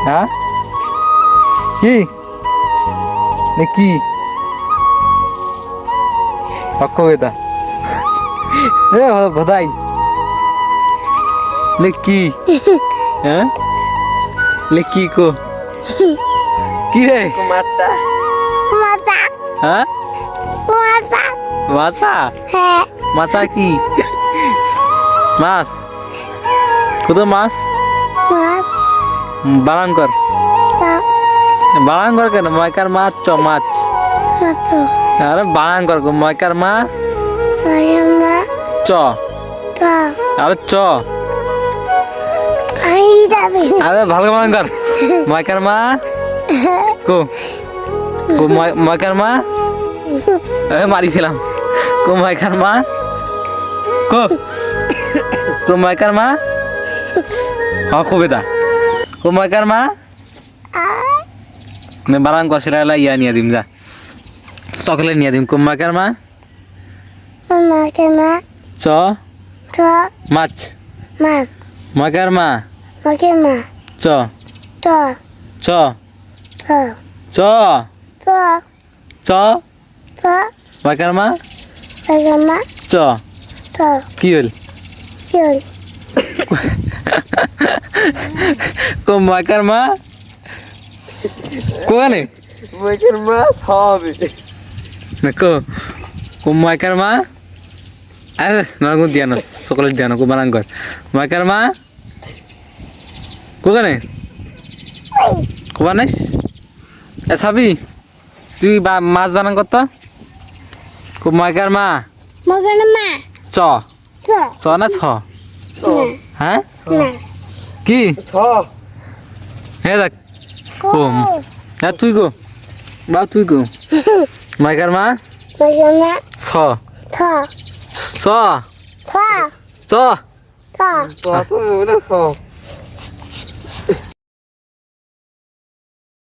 হ্যাঁ কি কি অক্ষবেতা এ ভদাই লে কি হ্যাঁ লে কি কো কি রে কুমারটা মাছা হ্যাঁ মাছা মাছা হ্যাঁ মাছা কি মাছ কত মাছ মাছ বানান কর তা বানান কর কেন ময়কার মাছ চ মাছ মাছ আরে বানান কর ময়কার মা আয়ামা চ তা আরে চ আই যাবে আরে ভালো বানান কর ময়কার মা কো কো ময়কার মা মারি খেলাম কো ময়কার মা কো কো ময়কার মা হ কবিতা কো ময়কার মা मैं बारांग को सिराला या नहीं आदिम जा चॉकलेट नहीं आदिम को मकर मा মামা কেমা च তা माच মাছ मकर मा মাকে মা च তা च তা च তা च তা मकर मा আয়ামা च তা की होल চল को मकर मा को ने ময়কের মাছ হবে को मकर मा अरे नरगुन दिया ना चॉकलेट दिया ना को बारांग कर मकर मा को ने को बानाइस ए साबी তুই মাছ বানান কত খুব ময়কার মা মগন মা চ চ চ না ছ হ্যাঁ না কি ছ হে দেখ কো কম হ্যাঁ তুই গো বা তুই গো ময়কার মা মগন মা ছ তা চ তা চ তা তো ওটা ছ